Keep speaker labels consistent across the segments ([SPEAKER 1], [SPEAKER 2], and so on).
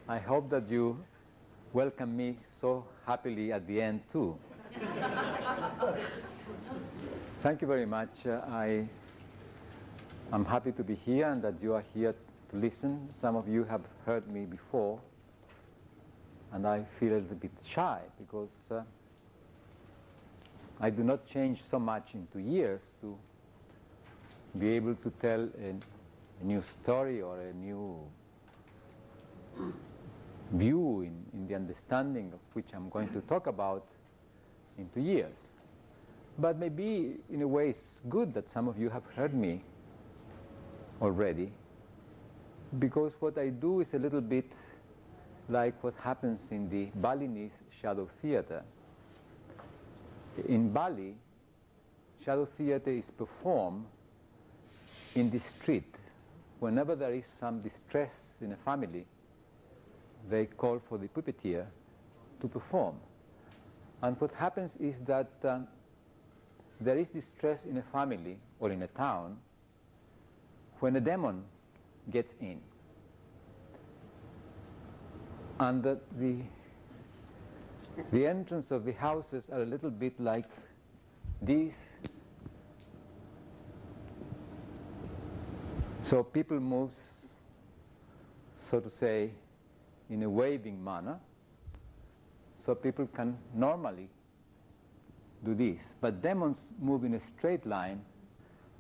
[SPEAKER 1] I hope that you welcome me so happily at the end too. Thank you very much. I'm happy to be here and that you are here to listen. Some of you have heard me before, and I feel a little bit shy because I do not change so much into years to be able to tell a new story or a new view in the understanding of which I'm going to talk about into years. But maybe in a way it's good that some of you have heard me already, because what I do is a little bit like what happens in the Balinese shadow theater. In Bali, shadow theater is performed in the street. Whenever there is some distress in a family, they call for the puppeteer to perform. And what happens is that there is distress in a family or in a town when a demon gets in. And the entrance of the houses are a little bit like this. So people move, so to say, in a waving manner, so people can normally do this. But demons move in a straight line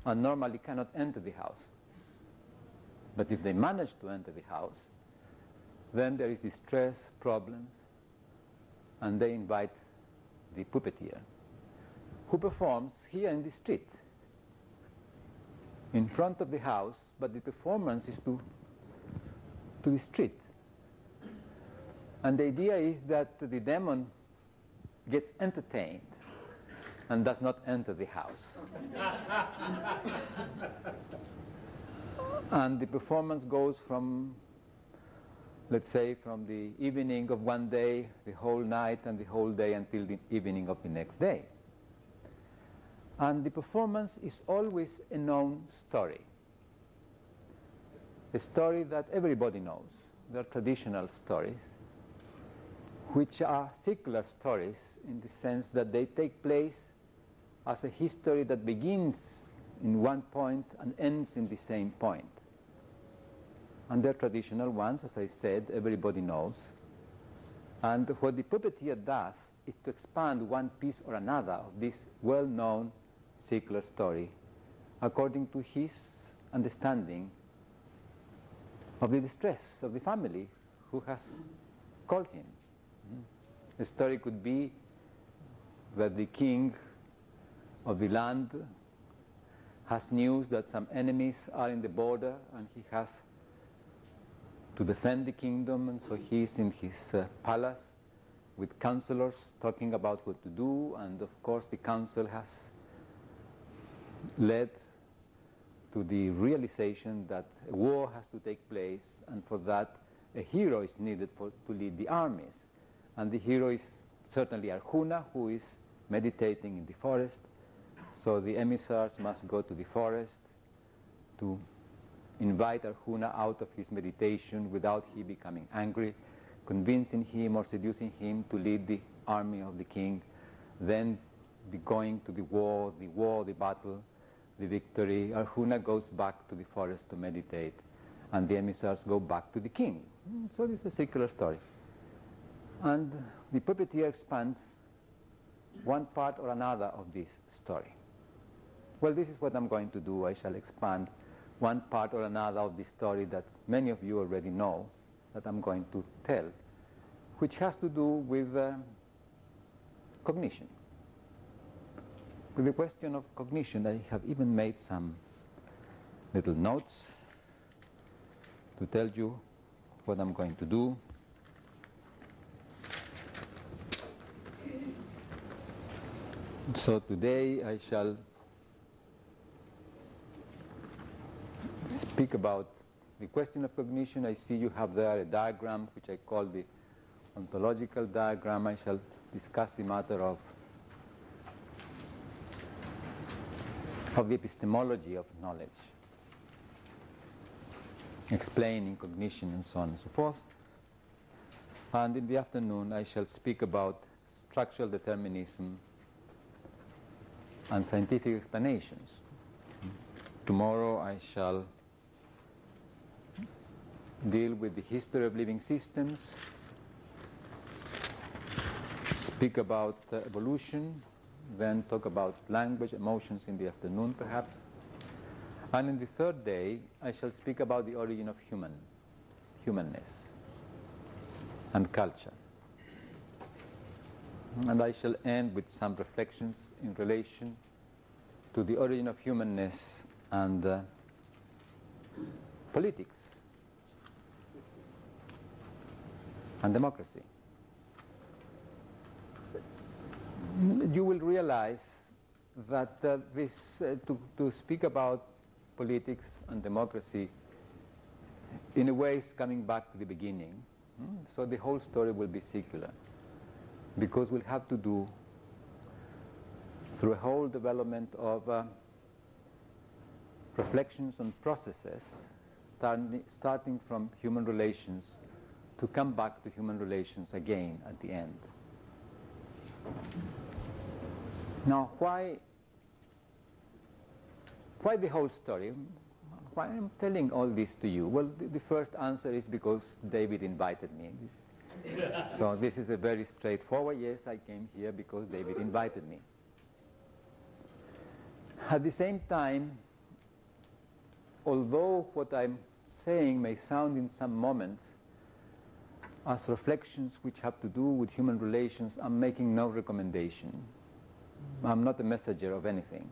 [SPEAKER 1] and normally cannot enter the house. But if they manage to enter the house, then there is distress, problems, and they invite the puppeteer, who performs here in the street, in front of the house, but the performance is to the street. And the idea is that the demon gets entertained and does not enter the house. And the performance goes from, let's say, from the evening of one day, the whole night and the whole day until the evening of the next day. And the performance is always a known story, a story that everybody knows. They're traditional stories, which are secular stories in the sense that they take place as a history that begins in one point and ends in the same point. And they're traditional ones, as I said, everybody knows. And what the puppeteer does is to expand one piece or another of this well-known secular story according to his understanding of the distress of the family who has called him. The story could be that the king of the land has news that some enemies are in the border and he has to defend the kingdom, and so he's in his palace with counselors talking about what to do, and of course the council has led to the realization that a war has to take place, and for that a hero is needed to lead the armies. And the hero is certainly Arjuna, who is meditating in the forest. So the emissaries must go to the forest to invite Arjuna out of his meditation without he becoming angry, convincing him or seducing him to lead the army of the king, then going to the war, the battle, the victory. Arjuna goes back to the forest to meditate, and the emissaries go back to the king. So this is a secular story. And the puppeteer expands one part or another of this story. Well, this is what I'm going to do. I shall expand one part or another of the story that many of you already know, that I'm going to tell, which has to do with cognition. With the question of cognition, I have even made some little notes to tell you what I'm going to do. So today I shall speak about the question of cognition. I see you have there a diagram which I call the ontological diagram. I shall discuss the matter of the epistemology of knowledge, explaining cognition and so on and so forth. And in the afternoon, I shall speak about structural determinism and scientific explanations. Tomorrow, I shall deal with the history of living systems, speak about evolution, then talk about language, emotions in the afternoon, perhaps. And in the third day, I shall speak about the origin of humanness and culture. And I shall end with some reflections in relation to the origin of humanness and politics and democracy. You will realize that to speak about politics and democracy in a way is coming back to the beginning. So the whole story will be circular, because we'll have to do through a whole development of reflections on processes, starting from human relations, to come back to human relations again at the end. Now, why the whole story? Why I'm telling all this to you? Well, the first answer is because David invited me. So this is a very straightforward, yes, I came here because David invited me. At the same time, although what I'm saying may sound in some moments as reflections which have to do with human relations, I'm making no recommendation. I'm not a messenger of anything.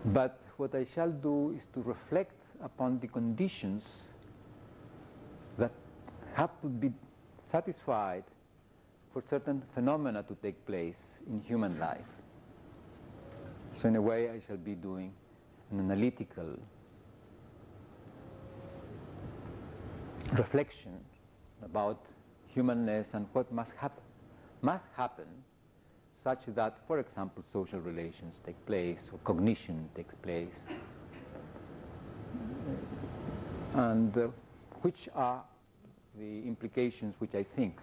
[SPEAKER 1] But what I shall do is to reflect upon the conditions that have to be satisfied for certain phenomena to take place in human life. So in a way, I shall be doing an analytical reflection about humanness and what must happen such that, for example, social relations take place or cognition takes place, and which are the implications which I think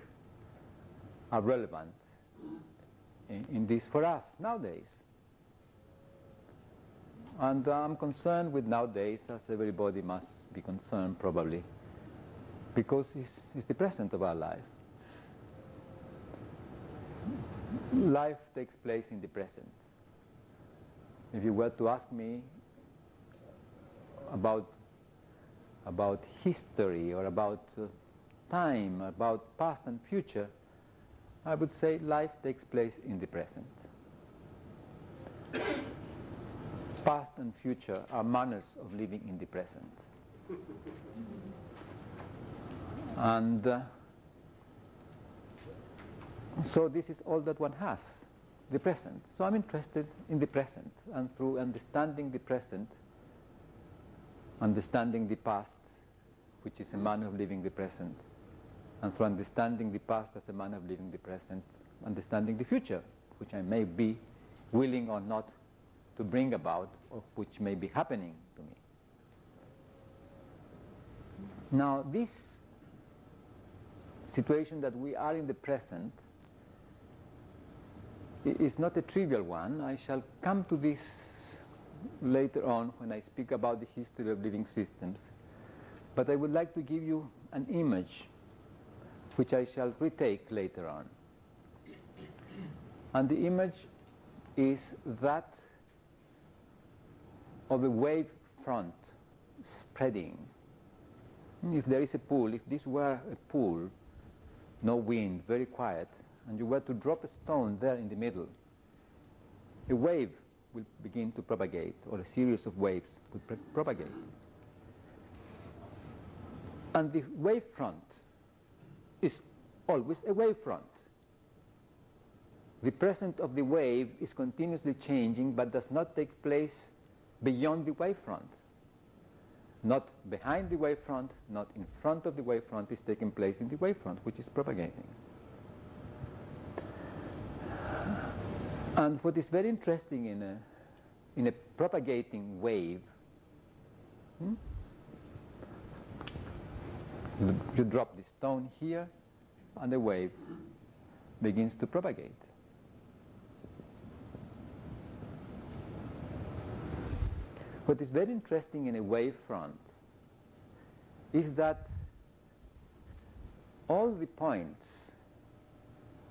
[SPEAKER 1] are relevant in this for us nowadays. And I'm concerned with nowadays, as everybody must be concerned probably, because it's the present of our life. Life takes place in the present. If you were to ask me about history or about time, about past and future, I would say life takes place in the present. Past and future are manners of living in the present. And so this is all that one has, the present. So I'm interested in the present, and through understanding the present, understanding the past, which is a manner of living the present, and through understanding the past as a manner of living the present, understanding the future, which I may be willing or not to bring about, or which may be happening to me. Now, this situation that we are in the present is not a trivial one. I shall come to this later on when I speak about the history of living systems. But I would like to give you an image which I shall retake later on. And the image is that of a wave front spreading. If there is a pool, if this were a pool, no wind, very quiet, and you were to drop a stone there in the middle, a wave will begin to propagate, or a series of waves will propagate. And the wave front is always a wave front. The present of the wave is continuously changing, but does not take place beyond the wave front. Not behind the wave front, not in front of the wave front, is taking place in the wave front, which is propagating. And what is very interesting in a propagating wave, You drop the stone here, and the wave begins to propagate. What is very interesting in a wave front is that all the points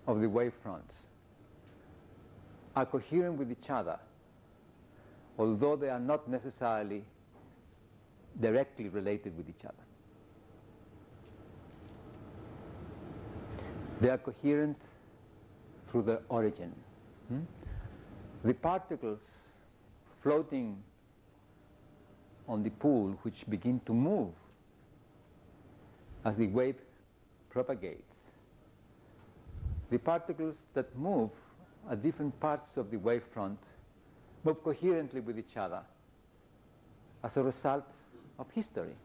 [SPEAKER 1] of the wave fronts are coherent with each other, although they are not necessarily directly related with each other. They are coherent through their origin. The particles floating on the pool, which begin to move as the wave propagates, the particles that move at different parts of the wavefront move coherently with each other as a result of history.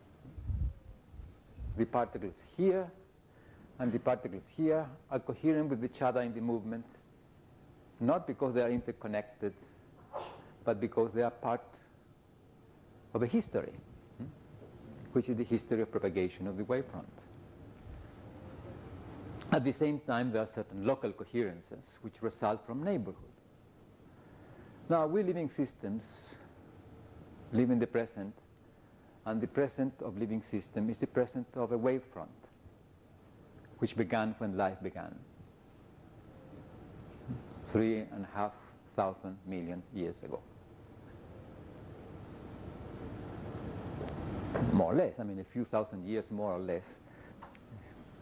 [SPEAKER 1] The particles here and the particles here are coherent with each other in the movement, not because they are interconnected, but because they are part of a history, which is the history of propagation of the wavefront. At the same time, there are certain local coherences which result from neighborhood. Now, we living systems live in the present, and the present of living system is the present of a wavefront, which began when life began, 3,500 million years ago. More or less, I mean, a few thousand years more or less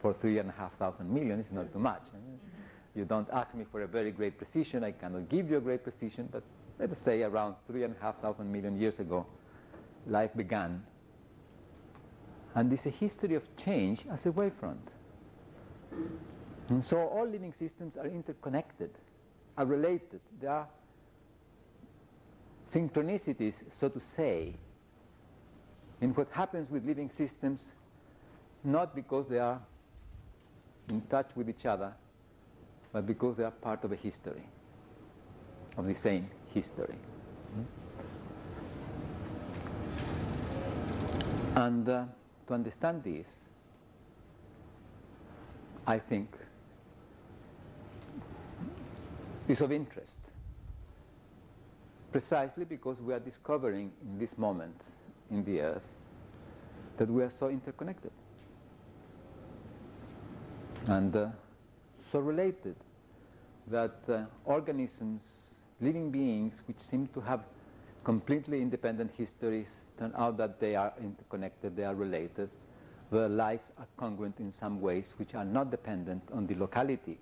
[SPEAKER 1] for 3,500 million is not too much. You don't ask me for a very great precision, I cannot give you a great precision, but let us say around 3,500 million years ago, life began. And this is a history of change as a wavefront. And so all living systems are interconnected, are related. There are synchronicities, so to say, in what happens with living systems, not because they are in touch with each other, but because they are part of a history, of the same history. And to understand this, I think, is of interest, precisely because we are discovering in this moment in the Earth that we are so interconnected and so related that organisms, living beings which seem to have completely independent histories, turn out that they are interconnected, they are related. Their lives are congruent in some ways which are not dependent on the locality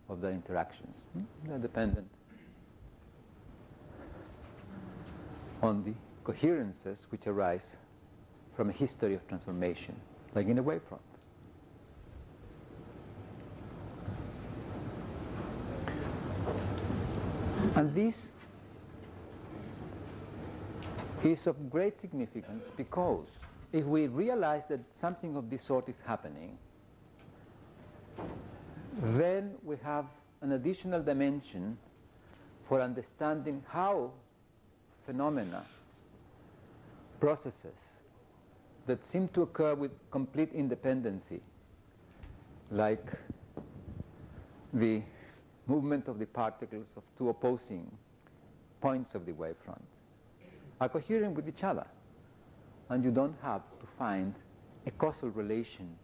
[SPEAKER 1] of their interactions. They are dependent on the coherences which arise from a history of transformation, like in a wavefront. And this is of great significance because if we realize that something of this sort is happening, then we have an additional dimension for understanding how phenomena, processes that seem to occur with complete independency, like the movement of the particles of two opposing points of the wavefront, are coherent with each other. And you don't have to find a causal relation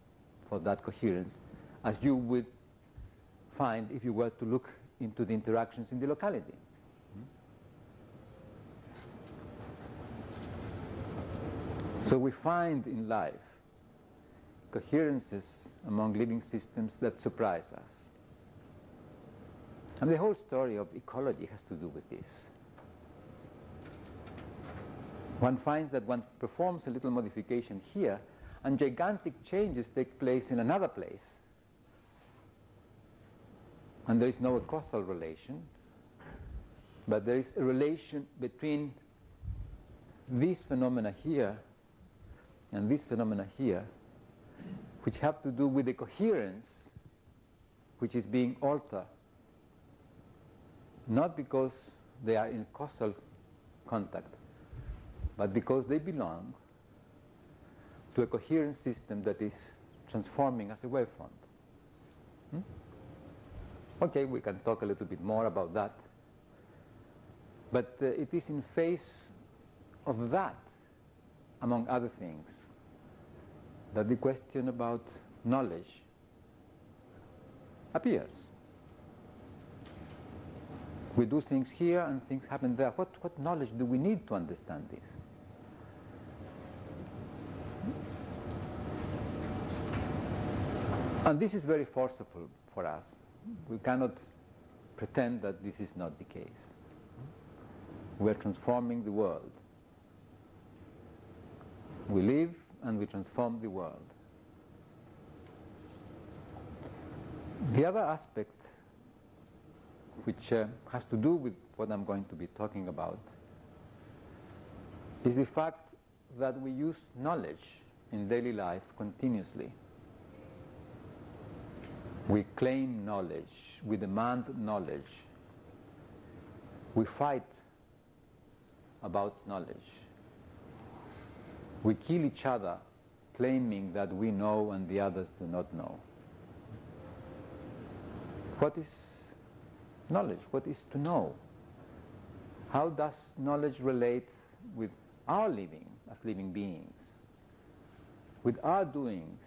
[SPEAKER 1] for that coherence as you would find if you were to look into the interactions in the locality. So we find in life coherences among living systems that surprise us. And the whole story of ecology has to do with this. One finds that one performs a little modification here, and gigantic changes take place in another place. And there is no causal relation, but there is a relation between these phenomena here and these phenomena here, which have to do with the coherence which is being altered, not because they are in causal contact, but because they belong to a coherent system that is transforming as a wavefront. Okay, we can talk a little bit more about that. But it is in face of that, among other things, that the question about knowledge appears. We do things here and things happen there. What knowledge do we need to understand this? And this is very forceful for us. We cannot pretend that this is not the case. We are transforming the world. We live and we transform the world. The other aspect, which has to do with what I'm going to be talking about, is the fact that we use knowledge in daily life continuously. We claim knowledge, we demand knowledge, we fight about knowledge. We kill each other claiming that we know and the others do not know. What is knowledge? What is to know? How does knowledge relate with our living as living beings, with our doings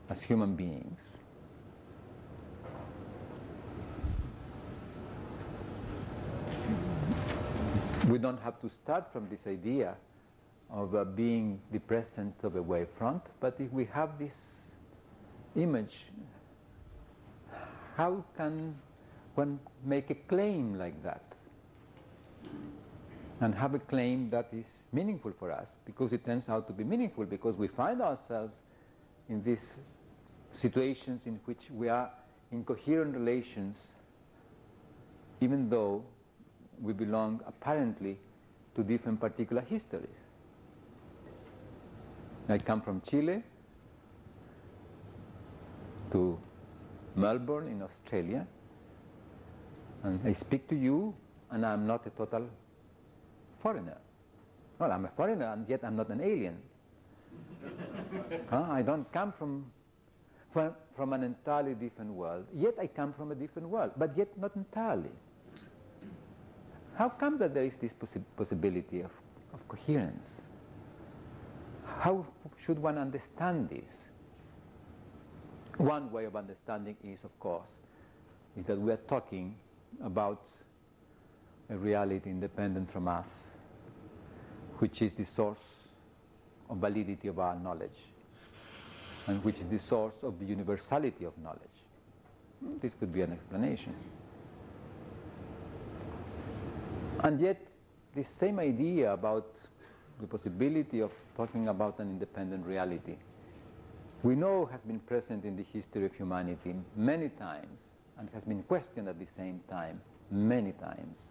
[SPEAKER 1] as human beings? We don't have to start from this idea of being the present of a wavefront, but if we have this image, how can one make a claim like that? And have a claim that is meaningful for us, because it turns out to be meaningful, because we find ourselves in these situations in which we are in coherent relations, even though we belong apparently to different particular histories. I come from Chile to Melbourne in Australia, and I speak to you, and I'm not a total foreigner. Well, I'm a foreigner, and yet I'm not an alien. I don't come from an entirely different world, yet I come from a different world, but yet not entirely. How come that there is this possibility of coherence? How should one understand this? One way of understanding is, of course, is that we are talking about a reality independent from us, which is the source of validity of our knowledge, and which is the source of the universality of knowledge. This could be an explanation. And yet, this same idea about the possibility of talking about an independent reality, we know has been present in the history of humanity many times, and has been questioned at the same time many times,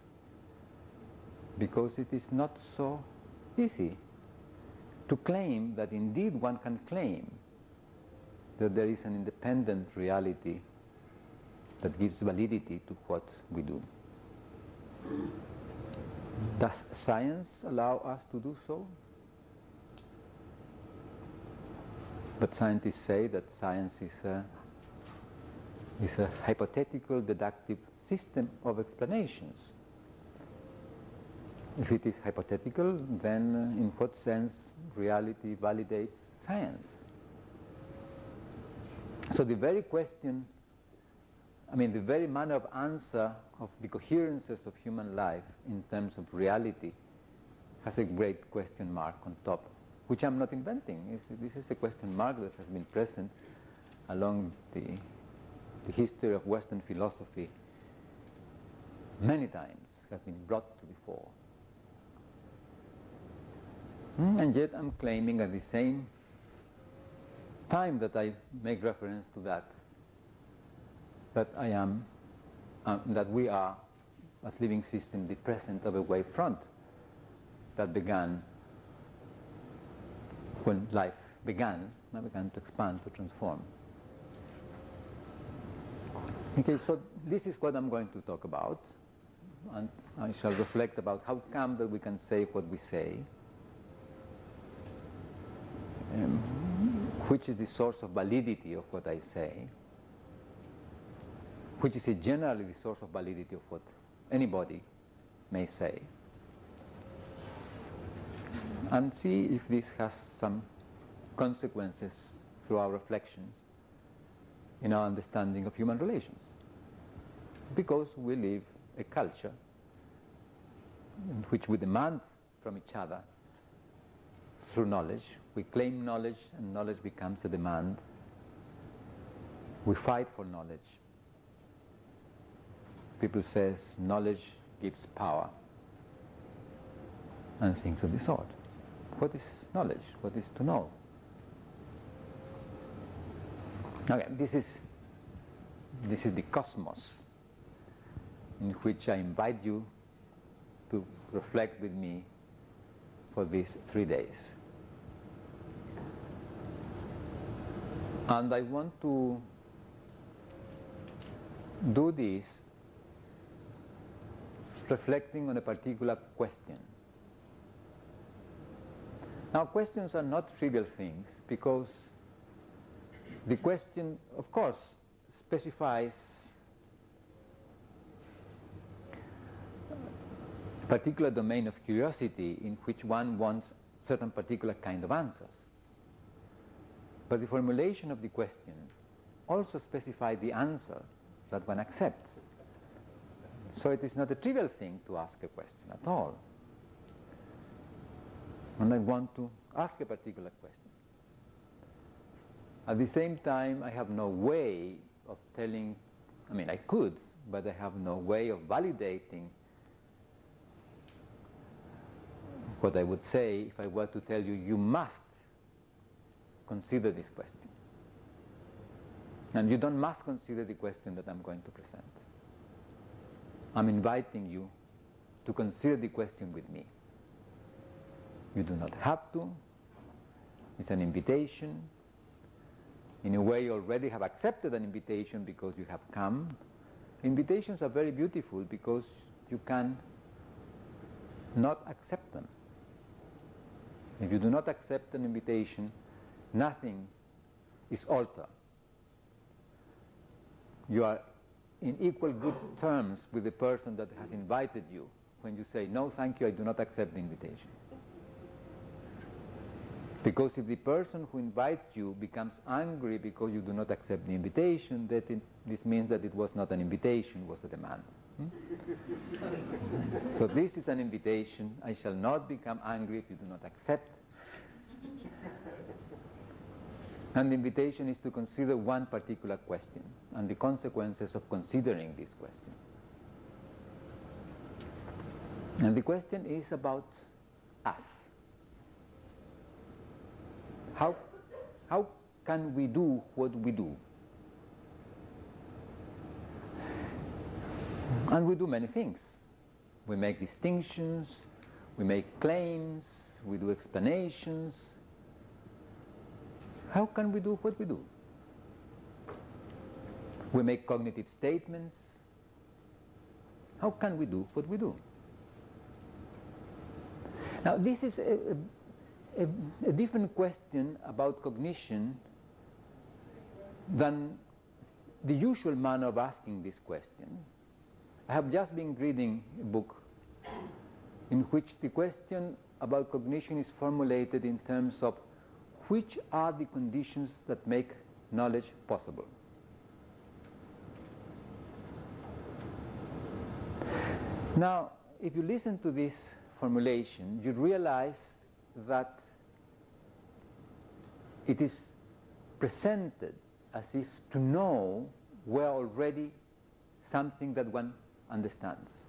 [SPEAKER 1] because it is not so easy to claim that indeed one can claim that there is an independent reality that gives validity to what we do. Does science allow us to do so? But scientists say that science is a hypothetical deductive system of explanations. If it is hypothetical, then in what sense reality validates science? So the very question, the very manner of answer of the coherences of human life in terms of reality has a great question mark on top, which I'm not inventing. This is a question mark that has been present along the history of Western philosophy many times, has been brought to the fore. And yet I'm claiming at the same time that I make reference to that, that we are, as living system, the present of a wave front that began when life began to expand, to transform. Okay, so this is what I'm going to talk about, and I shall reflect about how come that we can say what we say, which is the source of validity of what I say, which is generally the source of validity of what anybody may say, and see if this has some consequences through our reflections in our understanding of human relations. Because we live a culture in which we demand from each other through knowledge. We claim knowledge, and knowledge becomes a demand. We fight for knowledge. People say knowledge gives power, and things of the sort. What is knowledge? What is to know? Okay, this is the cosmos in which I invite you to reflect with me for these 3 days. And I want to do this reflecting on a particular question. Now, questions are not trivial things, because the question, of course, specifies a particular domain of curiosity in which one wants certain particular kind of answers. But the formulation of the question also specifies the answer that one accepts. So it is not a trivial thing to ask a question at all. And I want to ask a particular question. At the same time, I have no way of telling, I mean, I could, but I have no way of validating what I would say if I were to tell you, you must consider this question. And you don't must consider the question that I'm going to present. I'm inviting you to consider the question with me. You do not have to. It's an invitation. In a way, you already have accepted an invitation because you have come. Invitations are very beautiful because you can not accept them. If you do not accept an invitation, nothing is altered. You are in equal good terms with the person that has invited you when you say, no, thank you, I do not accept the invitation. Because if the person who invites you becomes angry because you do not accept the invitation, this means that it was not an invitation, it was a demand. So this is an invitation. I shall not become angry if you do not accept. And the invitation is to consider one particular question and the consequences of considering this question. And the question is about us. How can we do what we do? And we do many things. We make distinctions, we make claims, we do explanations. How can we do what we do? We make cognitive statements. How can we do what we do? Now, this is a different question about cognition than the usual manner of asking this question. I have just been reading a book in which the question about cognition is formulated in terms of which are the conditions that make knowledge possible. Now, if you listen to this formulation, you realize that it is presented as if to know were already something that one understands.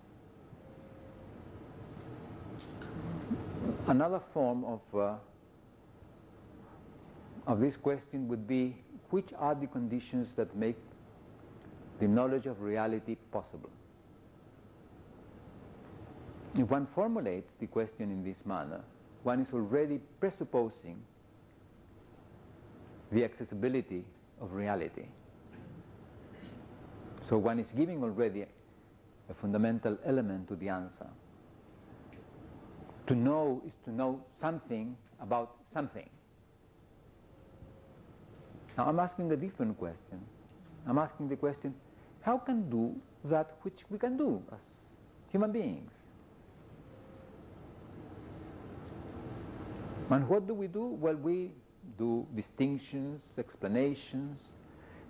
[SPEAKER 1] Another form of this question would be, which are the conditions that make the knowledge of reality possible? If one formulates the question in this manner, one is already presupposing the accessibility of reality. So one is giving already a fundamental element to the answer. To know is to know something about something. Now I'm asking a different question. I'm asking the question, how can do that which we can do as human beings? And what do? Well, we do distinctions, explanations,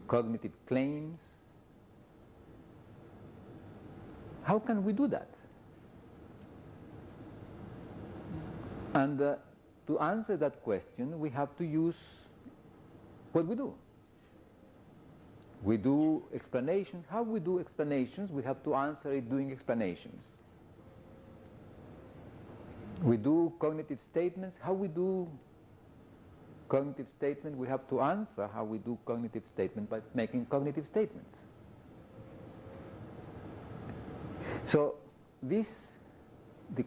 [SPEAKER 1] cognitive claims. How can we do that? And to answer that question, we have to use what we do. We do explanations. How we do explanations, we have to answer it doing explanations. We do cognitive statements. How we do cognitive statement, we have to answer how we do cognitive statement by making cognitive statements. So the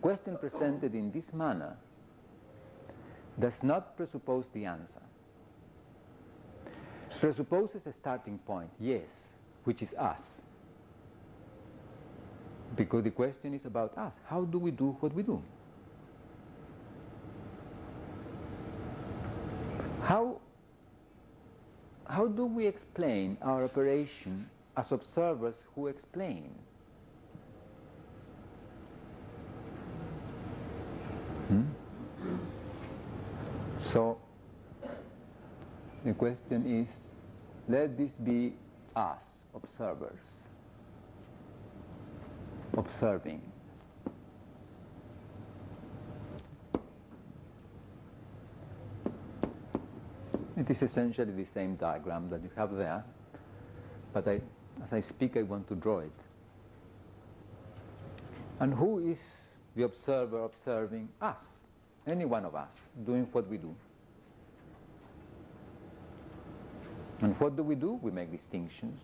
[SPEAKER 1] question presented in this manner does not presuppose the answer. Presupposes a starting point, yes, which is us. Because the question is about us. How do we do what we do? How do we explain our operation as observers who explain? So the question is, let this be us, observers, observing. It is essentially the same diagram that you have there, but as I speak, I want to draw it. And who is the observer observing us? Any one of us, doing what we do. And what do? We make distinctions,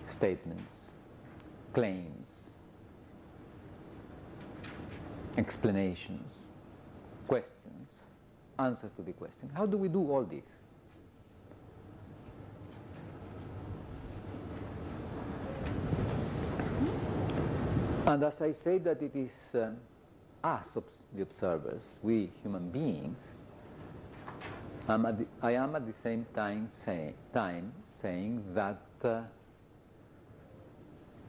[SPEAKER 1] statements, claims, explanations, questions, answers to the question. How do we do all this? And as I say that it is us, the observers, we human beings, I am at the same time saying that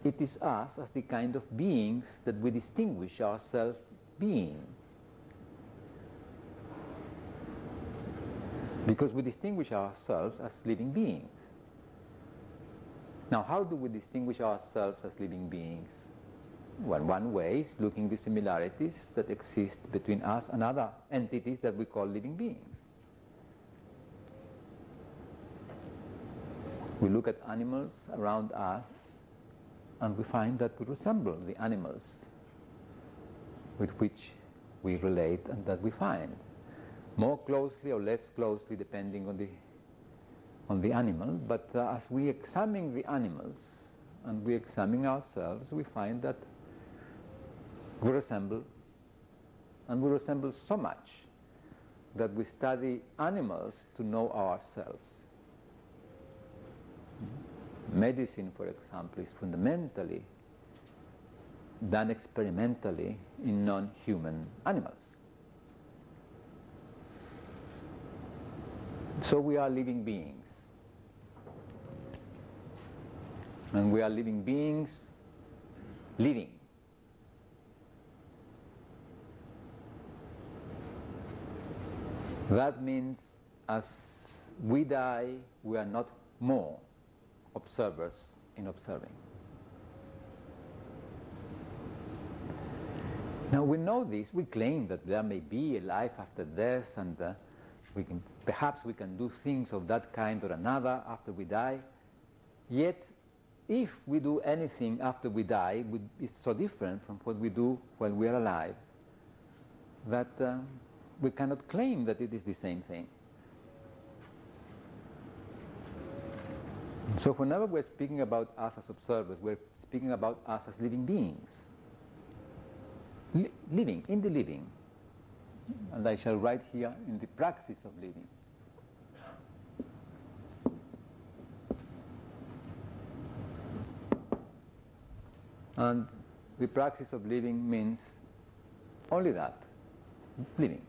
[SPEAKER 1] it is us as the kind of beings that we distinguish ourselves being. Because we distinguish ourselves as living beings. Now, how do we distinguish ourselves as living beings? Well, one way is looking at the similarities that exist between us and other entities that we call living beings. We look at animals around us and we find that we resemble the animals with which we relate and that we find. More closely or less closely depending on the animal, but as we examine the animals and we examine ourselves, we find that we resemble, and we resemble so much that we study animals to know ourselves. Medicine, for example, is fundamentally done experimentally in non-human animals. So we are living beings. And we are living beings living. That means as we die, we are not more observers in observing. Now we know this, we claim that there may be a life after death and perhaps we can do things of that kind or another after we die. Yet, if we do anything after we die, it's so different from what we do while we are alive that we cannot claim that it is the same thing. So whenever we're speaking about us as observers, we're speaking about us as living beings. Living, in the living. And I shall write here, in the praxis of living. And the praxis of living means only that, living.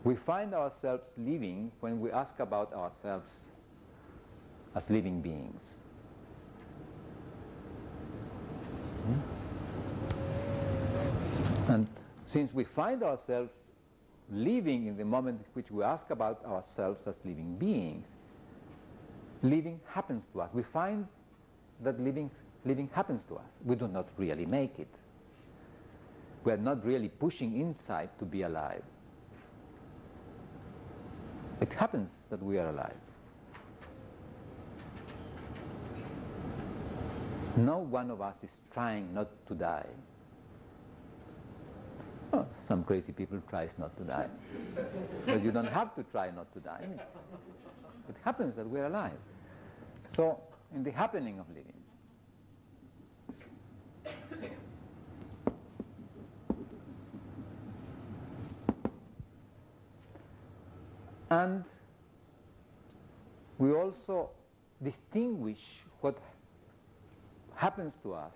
[SPEAKER 1] We find ourselves living when we ask about ourselves as living beings. And since we find ourselves living in the moment in which we ask about ourselves as living beings, living happens to us. We find that living happens to us. We do not really make it. We are not really pushing inside to be alive. It happens that we are alive. No one of us is trying not to die. Well, some crazy people tries not to die. But you don't have to try not to die. It happens that we're alive. So, in the happening of living, and we also distinguish what happens to us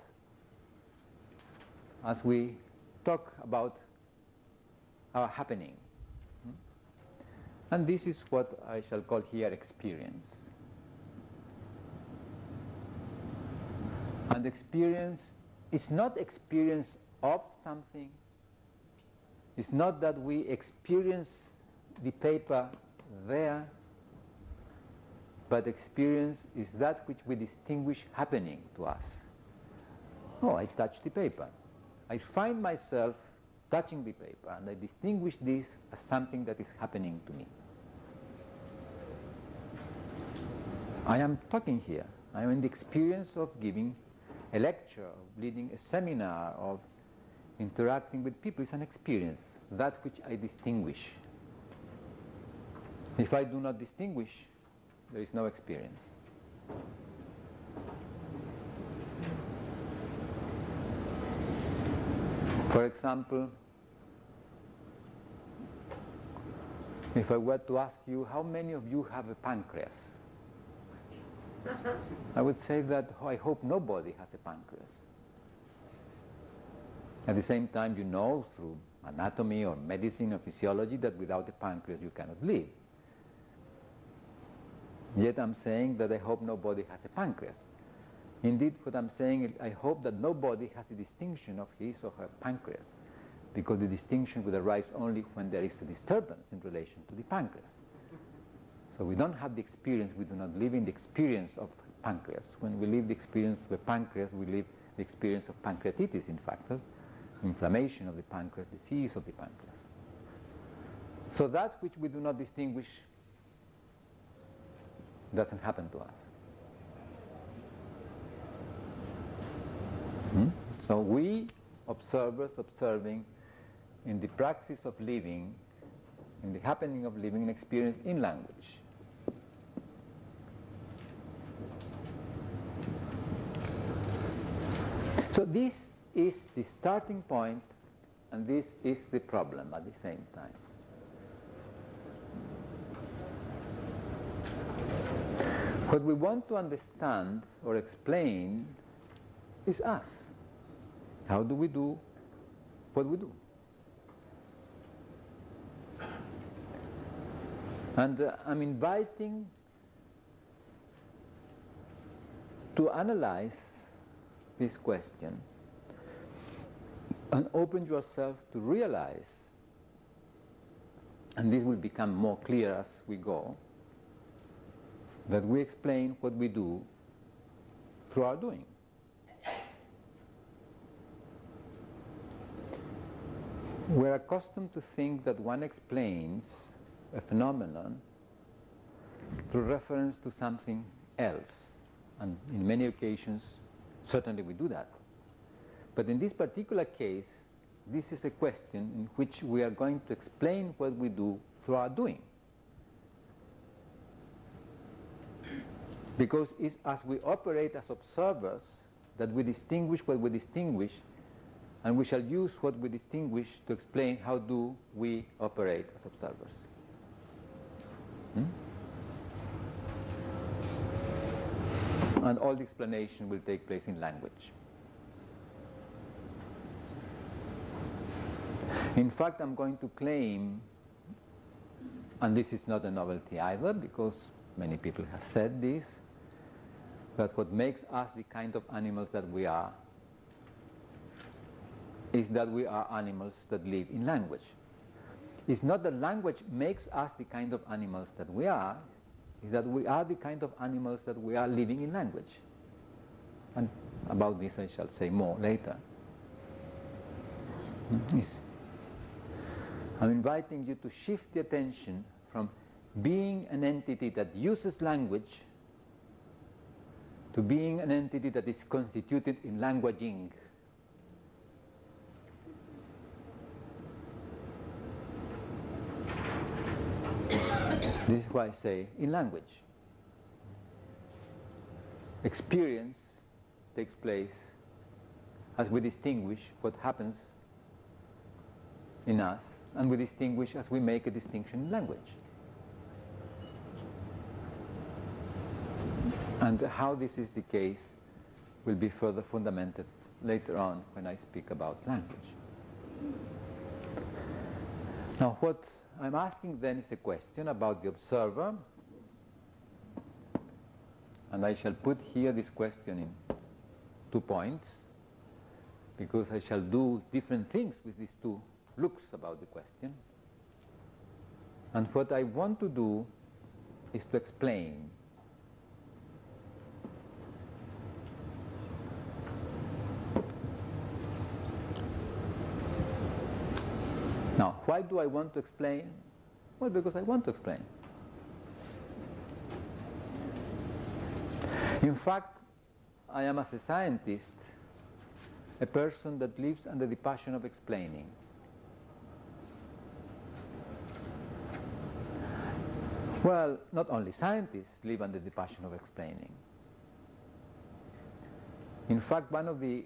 [SPEAKER 1] as we talk about our happening. And this is what I shall call here experience. And experience is not experience of something. It's not that we experience the paper there, but experience is that which we distinguish happening to us. Oh, I touch the paper. I find myself touching the paper, and I distinguish this as something that is happening to me. I am talking here. I am in the experience of giving a lecture, of leading a seminar, of interacting with people. It's an experience, that which I distinguish. If I do not distinguish, there is no experience. For example, if I were to ask you, how many of you have a pancreas? I would say that I hope nobody has a pancreas. At the same time, you know through anatomy or medicine or physiology that without a pancreas you cannot live. Yet I'm saying that I hope nobody has a pancreas. Indeed, what I'm saying is I hope that nobody has the distinction of his or her pancreas, because the distinction would arise only when there is a disturbance in relation to the pancreas. So we don't have the experience, we do not live in the experience of pancreas. When we live the experience of the pancreas, we live the experience of pancreatitis, in fact, of inflammation of the pancreas, disease of the pancreas. So that which we do not distinguish doesn't happen to us. So we, observers, observing in the praxis of living, in the happening of living, and experience in language. So this is the starting point, and this is the problem at the same time. What we want to understand or explain is us. How do we do what we do? And I'm inviting to analyze this question and open yourself to realize, and this will become more clear as we go, that we explain what we do through our doing. We're accustomed to think that one explains a phenomenon through reference to something else, and in many occasions certainly we do that. But in this particular case, this is a question in which we are going to explain what we do through our doing. Because it's as we operate as observers that we distinguish what we distinguish, and we shall use what we distinguish to explain how do we operate as observers. And all the explanation will take place in language. In fact, I'm going to claim And this is not a novelty either, because many people have said this, that what makes us the kind of animals that we are is that we are animals that live in language. It's not that language makes us the kind of animals that we are, it's that we are the kind of animals that we are living in language. And about this I shall say more later. I'm inviting you to shift the attention from being an entity that uses language to being an entity that is constituted in languaging. This is why I say in language. Experience takes place as we distinguish what happens in us, and we distinguish as we make a distinction in language. And how this is the case will be further fundamented later on when I speak about language. Now, what I'm asking then is a question about the observer, and I shall put here this question in 2 points, because I shall do different things with these two looks about the question. And what I want to do is to explain. Now, why do I want to explain? Well, because I want to explain. In fact, I am, as a scientist, a person that lives under the passion of explaining. Well, not only scientists live under the passion of explaining. In fact, one of the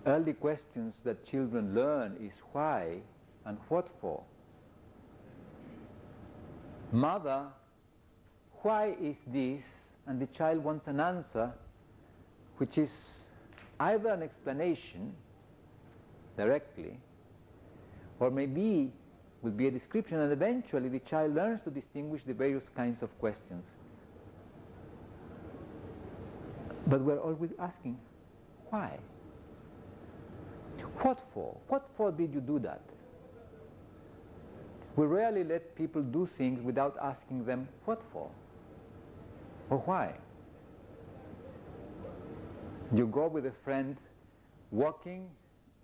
[SPEAKER 1] early questions that children learn is why and what for. Mother, why is this? And the child wants an answer which is either an explanation directly, or maybe will be a description, and eventually the child learns to distinguish the various kinds of questions. But we're always asking, why? What for? What for did you do that? We rarely let people do things without asking them, what for? Or why? You go with a friend walking,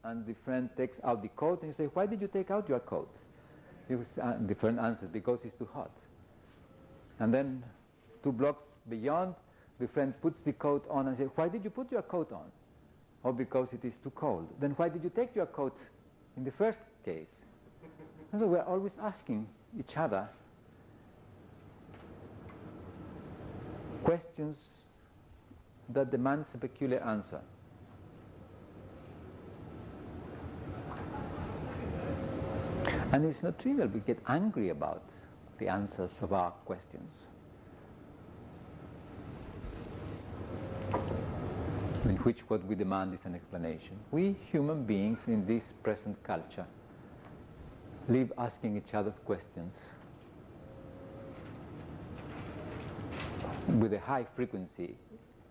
[SPEAKER 1] and the friend takes out the coat, and you say, why did you take out your coat? The friend answers, because it's too hot. And then 2 blocks beyond, the friend puts the coat on and says, why did you put your coat on? Oh, because it is too cold. Then why did you take your coat in the first case? And so we're always asking each other questions that demands a peculiar answer. And it's not trivial. We get angry about the answers of our questions, in which what we demand is an explanation. We human beings in this present culture live asking each other's questions with a high frequency,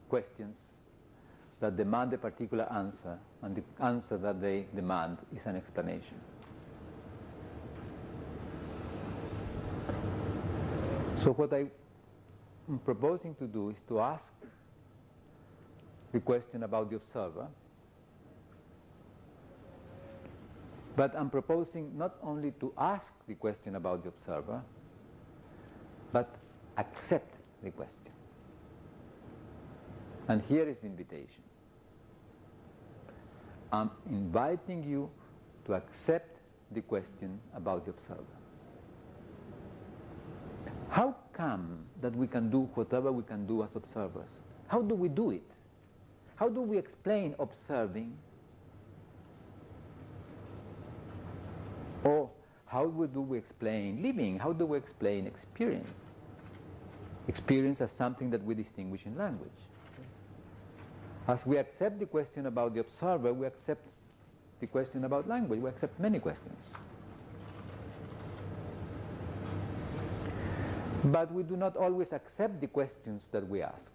[SPEAKER 1] questions that demand a particular answer, and the answer that they demand is an explanation. So what I am proposing to do is to ask the question about the observer, but I'm proposing not only to ask the question about the observer, but accept the question. And here is the invitation. I'm inviting you to accept the question about the observer. How come that we can do whatever we can do as observers? How do we do it? How do we explain observing? Or how do we explain living? How do we explain experience? Experience as something that we distinguish in language. As we accept the question about the observer, we accept the question about language. We accept many questions. But we do not always accept the questions that we ask.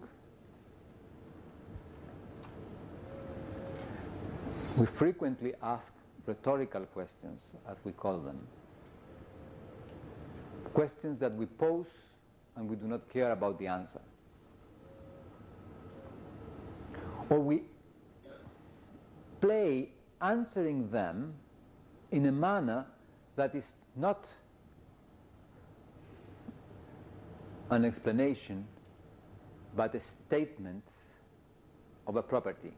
[SPEAKER 1] We frequently ask rhetorical questions, as we call them. Questions that we pose and we do not care about the answer. Or we play answering them in a manner that is not an explanation, but a statement of a property.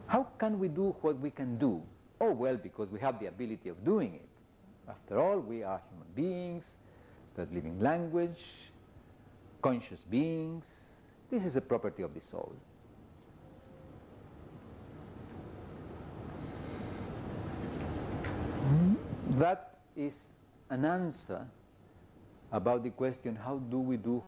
[SPEAKER 1] How can we do what we can do? Oh, well, because we have the ability of doing it. After all, we are human beings that live in language, conscious beings. This is a property of the soul. That is an answer about the question, how do we do